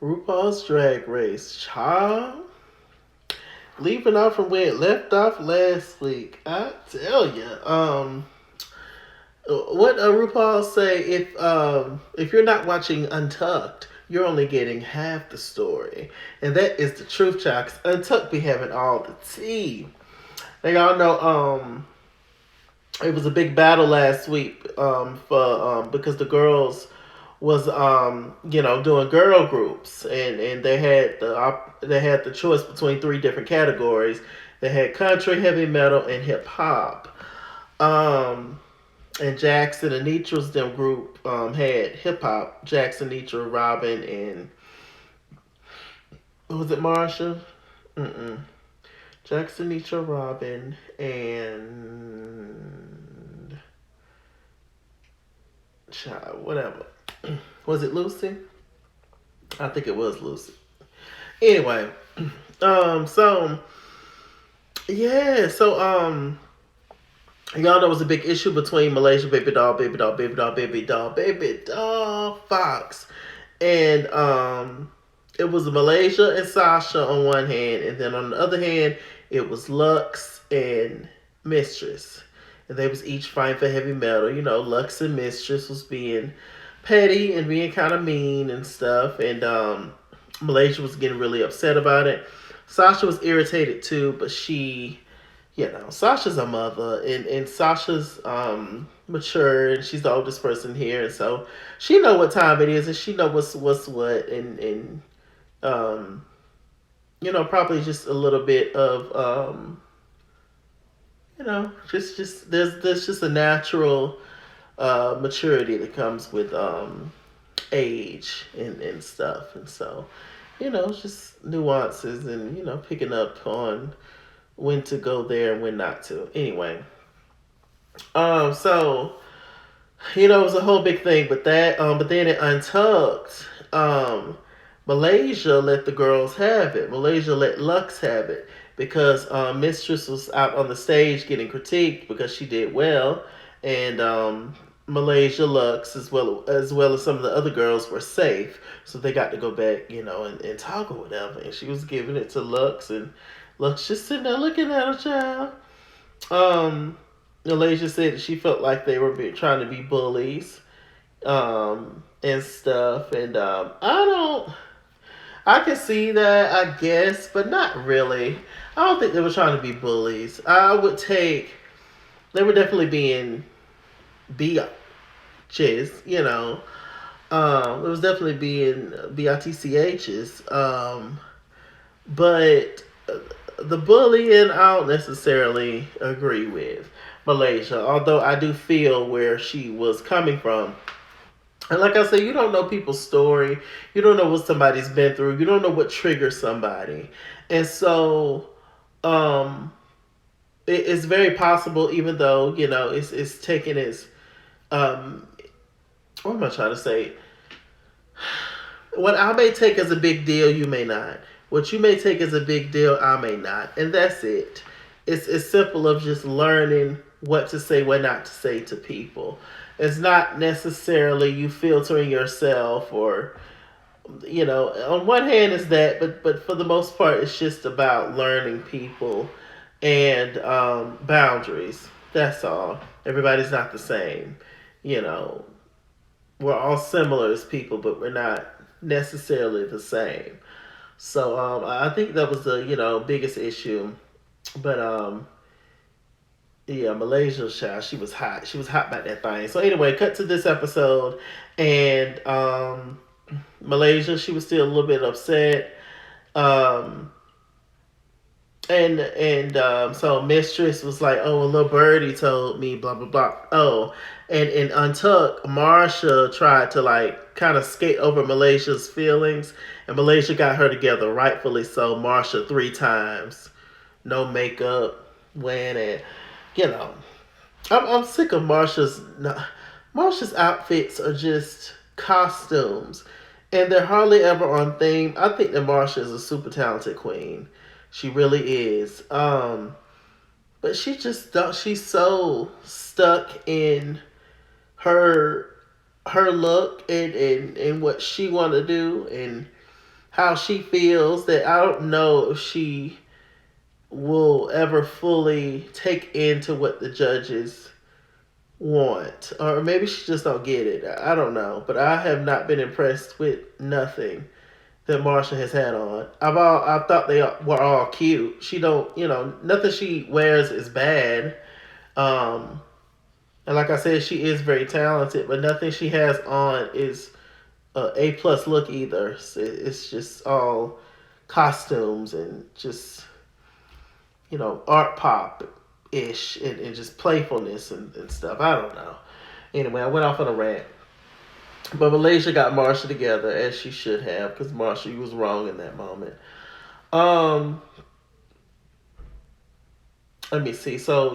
RuPaul's Drag Race, child. Leaving off from where it left off last week. I tell you, what RuPaul say? If you're not watching Untucked, you're only getting half the story, and that is the truth, child. 'Cause Untucked be having all the tea. And y'all know, it was a big battle last week, for because the girls was doing girl groups, and they had the choice between three different categories. They had country, heavy metal, and hip hop. Um, and Jackson and Nitro's them group had hip hop. Jackson, Nitro, Robin, and was it Marsha? Mm-mm. Jackson, Nitro, Robin, and child, whatever. Was it Lucy? I think it was Lucy. Anyway, so yeah, so y'all know it was a big issue between Malaysia, Baby Doll, Baby Doll, Baby Doll, Baby Doll, Baby Doll, Fox, and it was Malaysia and Sasha on one hand, and then on the other hand, it was Lux and Mistress, and they was each fighting for heavy metal. You know, Lux and Mistress was being petty and being kind of mean and stuff, and Malaysia was getting really upset about it. Sasha was irritated too, but Sasha's a mother, and Sasha's mature, and she's the oldest person here, and so she know what time it is, and she know what's what, and um, probably just a little bit of just there's just a natural maturity that comes with age and stuff, and so it's just nuances, and picking up on when to go there and when not to. Anyway, so it was a whole big thing, but then it Untucked. Malaysia let the girls have it. Malaysia let Lux have it because Mistress was out on the stage getting critiqued because she did well, and Malaysia, Lux, as well as some of the other girls were safe, so they got to go back, and talk or whatever. And she was giving it to Lux, and Lux just sitting there looking at her child. Malaysia said that she felt like they were trying to be bullies, and stuff, and I can see that, I guess, but not really. I don't think they were trying to be bullies. They were definitely being bitches, it was definitely being bitchs. But the bullying, I don't necessarily agree with Malaysia, although I do feel where she was coming from. And like I said, you don't know people's story. You don't know what somebody's been through. You don't know what triggers somebody. And so it's very possible, even though, it's taken its, um, what am I trying to say? What I may take as a big deal, you may not. What you may take as a big deal, I may not. And that's it. It's simple of just learning what to say, what not to say to people. It's not necessarily you filtering yourself, or on one hand is that, but for the most part it's just about learning people and boundaries. That's all. Everybody's not the same. You know, we're all similar as people, but we're not necessarily the same. So I think that was the biggest issue. But yeah, Malaysia child, she was hot. She was hot about that thing. So anyway, cut to this episode, and Malaysia, she was still a little bit upset. Um, and so Mistress was like, "Oh, a little birdie told me blah blah blah." Oh, and in Untuck, Marsha tried to like kind of skate over Malaysia's feelings, and Malaysia got her together, rightfully so. Marsha three times, no makeup, wearing it. You know, I'm sick of Marsha's. Marsha's outfits are just costumes, and they're hardly ever on theme. I think that Marsha is a super talented queen. She really is. But she just don't. She's so stuck in her her look and what she want to do, and how she feels, that I don't know if she will ever fully take into what the judges want, or maybe she just don't get it. I don't know, but I have not been impressed with nothing that Marsha has had on. I thought they were all cute. She don't, nothing she wears is bad. Um, and like I said, she is very talented, but nothing she has on is a plus look either. It's just all costumes and just art pop ish, and just playfulness and stuff. I don't know. Anyway, I went off on a rant. But Malaysia got Marsha together as she should have, because Marsha was wrong in that moment. Um, Let me see. So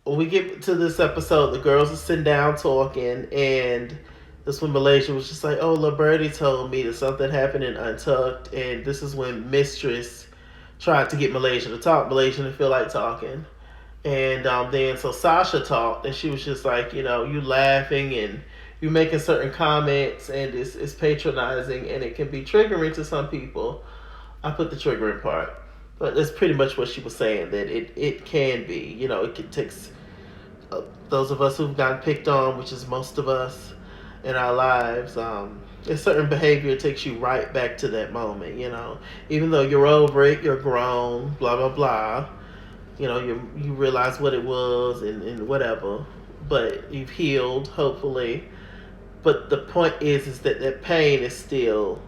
when we get to this episode, the girls are sitting down talking, and this when Malaysia was just like, "Oh, La Birdie told me that something happened in Untucked," and this is when Mistress tried to get Malaysia to talk. Malaysia didn't feel like talking. And then so Sasha talked, and she was just like, you laughing and you making certain comments, and it's patronizing, and it can be triggering to some people. I put the triggering part, but that's pretty much what she was saying, that it can be, it takes those of us who've gotten picked on, which is most of us in our lives. A certain behavior takes you right back to that moment, even though you're over it, you're grown, blah blah blah. You realize what it was, and whatever, but you've healed, hopefully. But the point is that that pain is still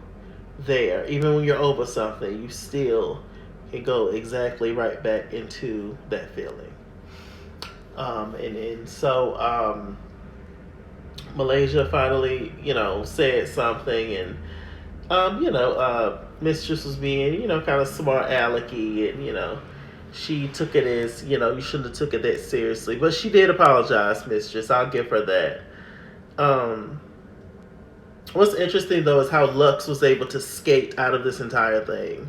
there. Even when you're over something, you still can go exactly right back into that feeling. And so Malaysia finally, said something, and Mistress was being, kind of smart alecky, and she took it as, you shouldn't have took it that seriously. But she did apologize, Mistress. I'll give her that. Um, what's interesting, though, is how Lux was able to skate out of this entire thing.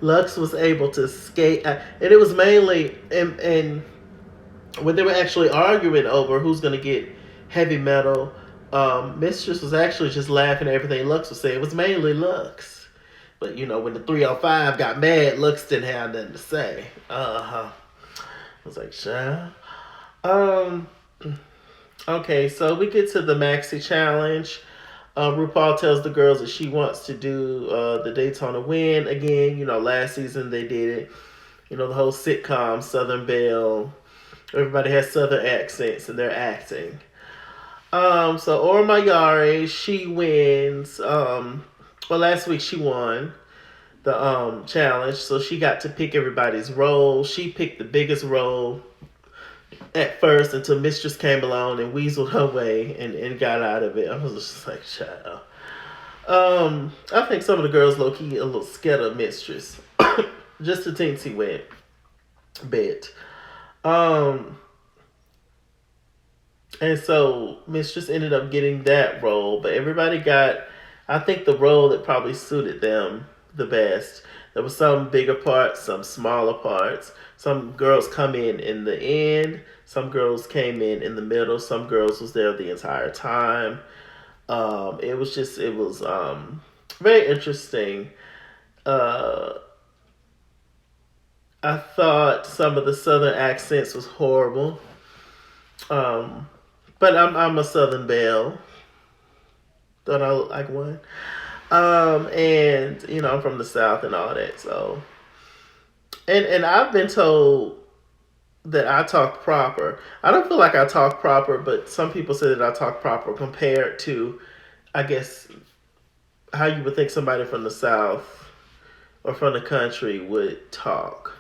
Lux was able to skate, and it was mainly, and when they were actually arguing over who's going to get heavy metal, Mistress was actually just laughing at everything Lux was saying. It was mainly Lux. But, when the 305 got mad, Lux didn't have nothing to say. I was like, child. Okay, so we get to the Maxi Challenge. RuPaul tells the girls that she wants to do the Daytona win again. Last season they did it. The whole sitcom, Southern Belle. Everybody has Southern accents and they're acting. So Ora Mayari, she wins. Last week she won the challenge, so she got to pick everybody's role. She picked the biggest role at first until Mistress came along and weaseled her way and got out of it. I was just like, child. I think some of the girls low key a little scared of Mistress, just a teensy wet bit. And so Mistress ended up getting that role, but everybody got, I think, the role that probably suited them the best. There were some bigger parts, some smaller parts. Some girls come in the end. Some girls came in the middle. Some girls was there the entire time. It was very interesting. I thought some of the southern accents was horrible. But I'm a Southern Belle. Thought I looked like one. And I'm from the South and all that. So, and I've been told that I talk proper. I don't feel like I talk proper, but some people say that I talk proper compared to, I guess, how you would think somebody from the South or from the country would talk.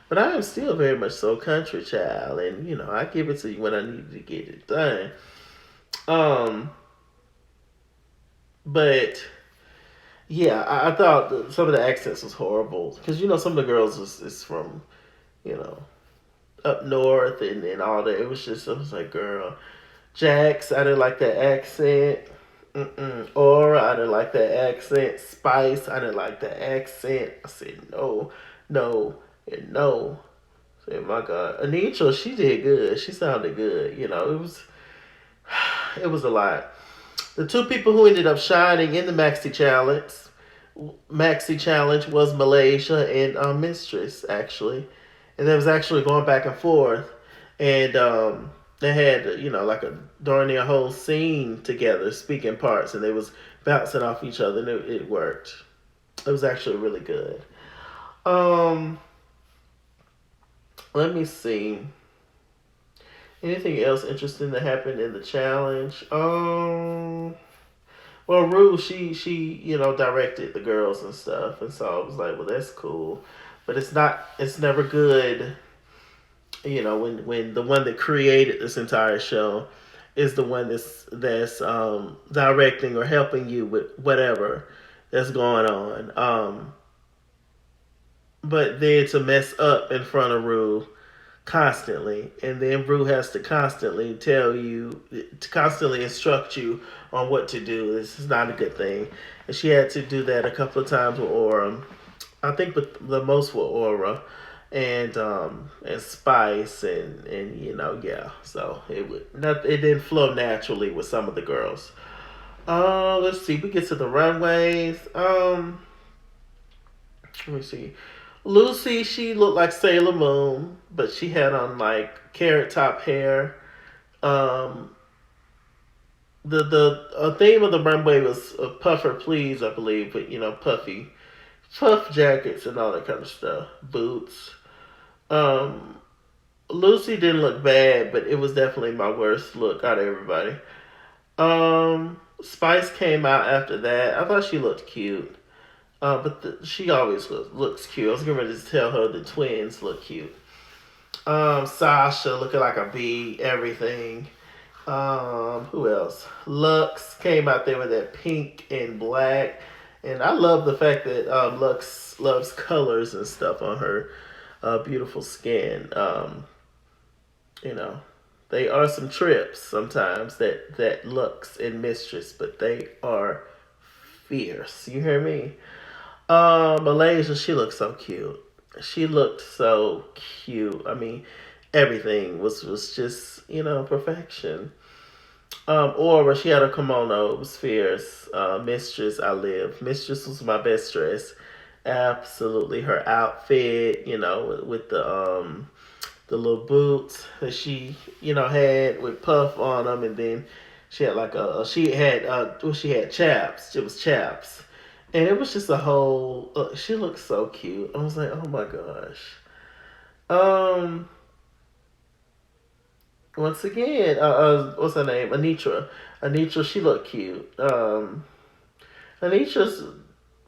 But I am still very much so country child, and I give it to you when I need to get it done. But yeah, I thought some of the accents was horrible because some of the girls is from up north and all that. It was just, I was like, girl, Jax, I didn't like that accent. Aura, I didn't like that accent. Spice, I didn't like that accent. I said no, no, and no. I said, my God, Anitra, she did good. She sounded good. It was a lot. The two people who ended up shining in the Maxi Challenge was Malaysia and Mistress actually, and they was actually going back and forth, and they had like a darn near whole scene together, speaking parts, and they was bouncing off each other, and it worked. It was actually really good. Um, Let me see. Anything else interesting that happened in the challenge? Well, Rue, she directed the girls and stuff, and so I was like, well, that's cool, but it's not. It's never good. When the one that created this entire show is the one that's directing or helping you with whatever that's going on. But then to mess up in front of Rue constantly, and then Rue has to constantly tell you, to constantly instruct you on what to do. This is not a good thing, and she had to do that a couple of times with Aura. I think with the most with Aura, and Spice, and yeah. So it didn't flow naturally with some of the girls. Let's see. We get to the runways. Let me see. Lucy, she looked like Sailor Moon, but she had on like carrot top hair. Um, the theme of the runway was puffer please, I believe, but puffy, puff jackets and all that kind of stuff, boots. Um, Lucy didn't look bad, but it was definitely my worst look out of everybody. Spice came out after that. I thought she looked cute. But she always looks cute. I was going to tell her the twins look cute. Sasha looking like a bee, everything. Who else? Lux came out there with that pink and black. And I love the fact that Lux loves colors and stuff on her beautiful skin. You know, they are some trips sometimes that Lux and Mistress, but they are fierce. You hear me? Malaysia, she looked so cute. She looked so cute. I mean, everything was just perfection. Aura, she had a kimono. It was fierce. Mistress, I live. Mistress was my best dress. Absolutely, her outfit. With the little boots that she had with puff on them, and then she had like she had chaps. It was chaps. And it was just a whole. She looked so cute. I was like, oh my gosh. Um. Once again, what's her name? Anitra. Anitra. She looked cute. Anitra's.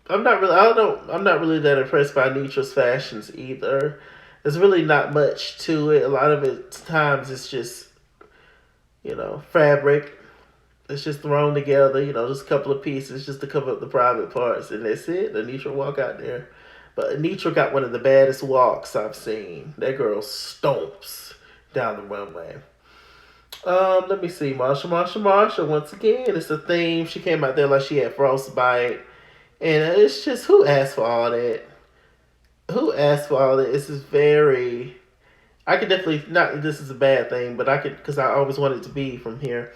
I'm not really. I don't know. I'm not really that impressed by Anitra's fashions either. There's really not much to it. A lot of it times it's just fabric. It's just thrown together, just a couple of pieces just to cover up the private parts, and that's it. Anitra walk out there. But Anitra got one of the baddest walks I've seen. That girl stomps down the runway. Let me see. Marsha. Once again, it's a theme. She came out there like she had frostbite. And it's just, who asked for all that? Who asked for all that? This is very. I could definitely, not that this is a bad thing, but I could, because I always wanted to be from here.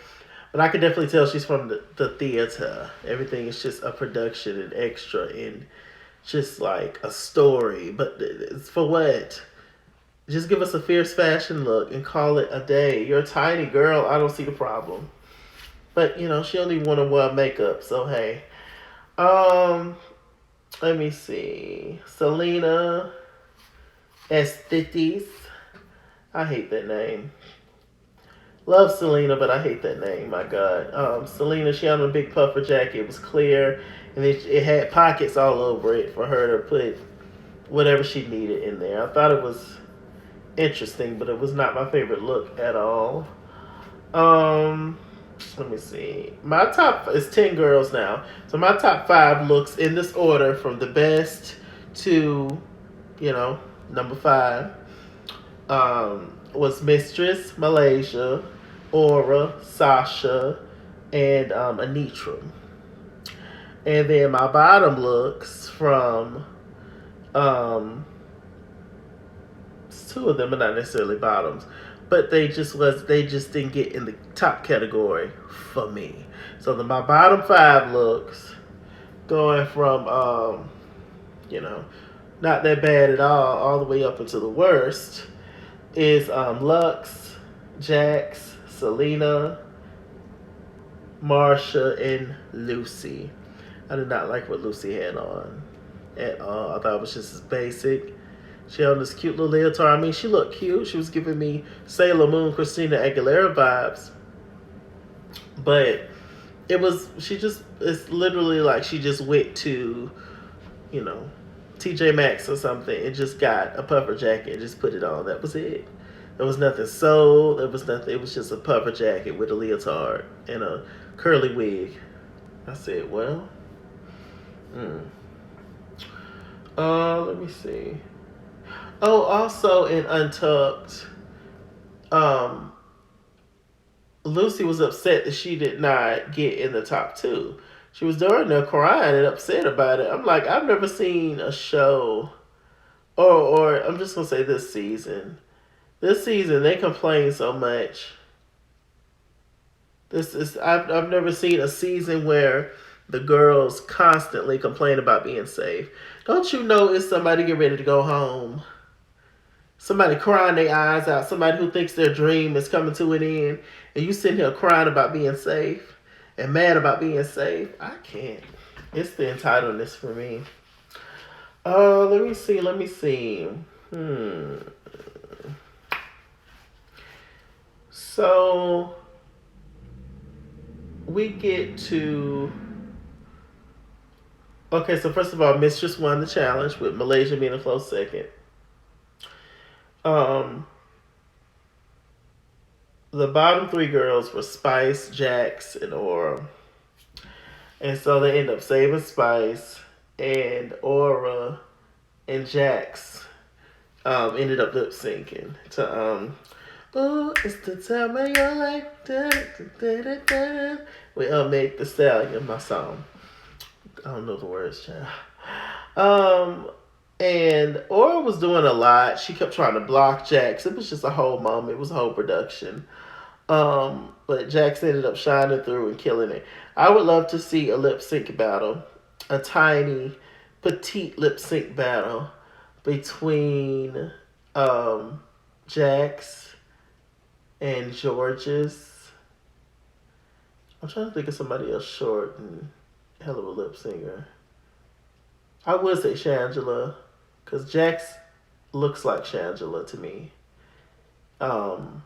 But I could definitely tell she's from the theater. Everything is just a production and extra and just like a story. But it's for what? Just give us a fierce fashion look and call it a day. You're a tiny girl. I don't see the problem. But she don't even want to wear makeup. So hey, um, let me see. Selena S15. I hate that name. Love Selena, but I hate that name. My God, Selena. She had a big puffer jacket. It was clear, and it had pockets all over it for her to put whatever she needed in there. I thought it was interesting, but it was not my favorite look at all. Um, Let me see. My top is 10 girls now, so my top 5 looks in this order from the best to, number 5. Was Mistress, Malaysia, Aura, Sasha, and Anitra. And then my bottom looks from two of them are not necessarily bottoms. but they just didn't get in the top category for me. So my bottom five looks, going from you know, not that bad at all the way up into the worst, is Lux, Jax, Selena, Marsha, and Lucy. I did not like what Lucy had on at all. I thought it was just as basic. She had on this cute little leotard. I mean, she looked cute. She was giving me Sailor Moon, Christina Aguilera vibes. But it's literally like she just went to, you know, TJ Maxx or something and just got a puffer jacket and just put it on. That was it. There was nothing sewed. There was nothing. It was just a puffer jacket with a leotard and a curly wig. I said, well, let me see. Oh, also in Untucked, Lucy was upset that she did not get in the top two. She was darn there crying and upset about it. I'm like, I've never seen a show, or I'm just gonna say this season. This season they complain so much. I've never seen a season where the girls constantly complain about being safe. Don't you know it's somebody getting ready to go home? Somebody crying their eyes out. Somebody who thinks their dream is coming to an end. And you sitting here crying about being safe and mad about being safe. I can't. It's the entitledness for me. Let me see. So we get to... Okay, so first of all, Mistress won the challenge with Malaysia being a close second. The bottom three girls were Spice, Jax, and Aura. And so they end up saving Spice, and Aura and Jax ended up lip syncing to oh, it's the time of your life. Da, da, da, da. We Meg the Stallion, my song. I don't know the words, child. And Aura was doing a lot. She kept trying to block Jax. It was just a whole moment. It was a whole production. But Jax ended up shining through and killing it. I would love to see a lip sync battle, a tiny, petite lip sync battle between Jax and George's. I'm trying to think of somebody else short and hell of a lip singer. I would say Shangela, because Jax looks like Shangela to me. But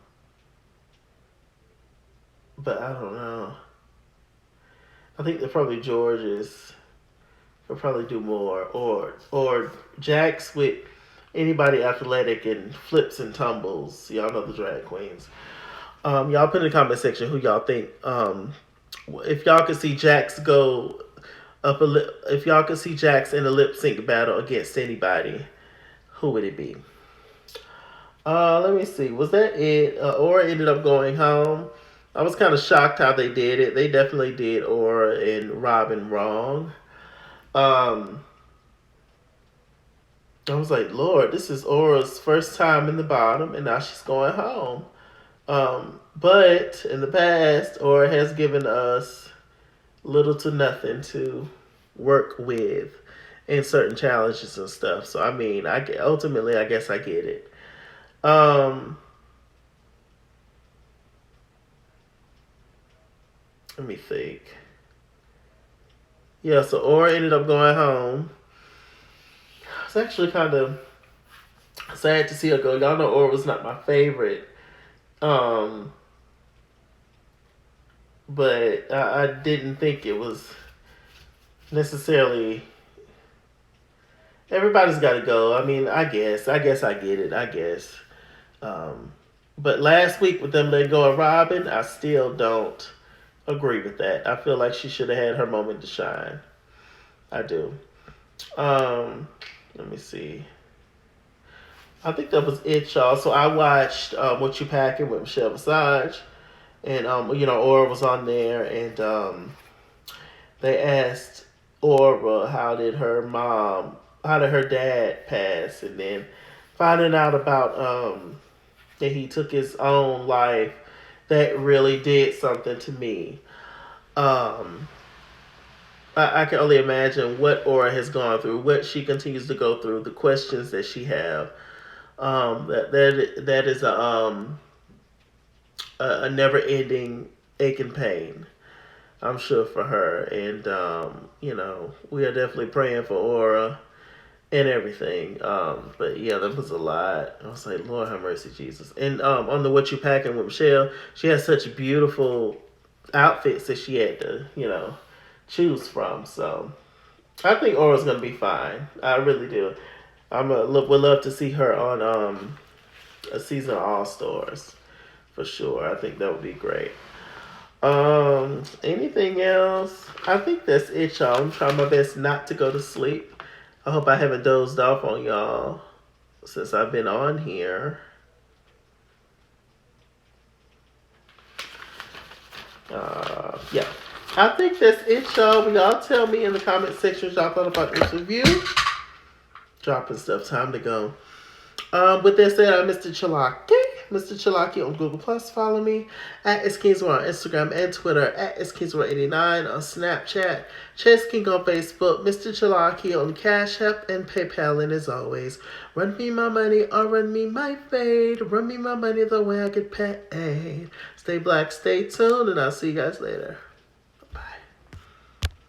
I don't know. I think they're probably George's. They'll probably do more. Or Jax with anybody athletic and flips and tumbles. Y'all know the drag queens. Y'all put in the comment section who y'all think. If y'all could see Jax go up if y'all could see Jax in a lip sync battle against anybody, who would it be? Let me see. Was that it? Aura ended up going home. I was kind of shocked how they did it. They definitely did Aura and Robin wrong. I was like, Lord, this is Aura's first time in the bottom, and now she's going home. But in the past, Aura has given us little to nothing to work with in certain challenges and stuff. So I mean, ultimately, I guess I get it. Let me think. Yeah, so Aura ended up going home. It's actually kind of sad to see her go. Y'all know Aura was not my favorite. But I didn't think it was necessarily... Everybody's got to go. I mean, I guess I get it. I guess. But last week with them letting go of Robin, I still don't agree with that. I feel like she should have had her moment to shine. I do. Let me see. I think that was it, y'all. So I watched What You Packing with Michelle Visage. And, Aura was on there. And they asked Aura how did her dad pass. And then finding out about and he took his own life, that really did something to me. Um, I can only imagine what Aura has gone through, what she continues to go through, the questions that she have. That is a never ending ache and pain, I'm sure, for her. And we are definitely praying for Aura and everything. But yeah, that was a lot. I was like, Lord have mercy, Jesus. And on the What You Packing with Michelle, she has such beautiful outfits that she had to, choose from. So I think Aura's gonna be fine. I really do. Would love to see her on a season of All Stars for sure. I think that would be great. Anything else? I think that's it, y'all. I'm trying my best not to go to sleep. I hope I haven't dozed off on y'all since I've been on here. Yeah. I think that's it, y'all. Y'all tell me in the comment section what y'all thought about this review. Dropping stuff. Time to go. With that said, I'm MrChalaki. MrChalaki on Google Plus. Follow me at SKingsWorld on Instagram and Twitter, at SKingsWorld89 on Snapchat, Chess King on Facebook, MrChalaki on Cash App and PayPal. And as always, run me my money or run me my fade. Run me my money the way I get paid. Stay black, stay tuned, and I'll see you guys later.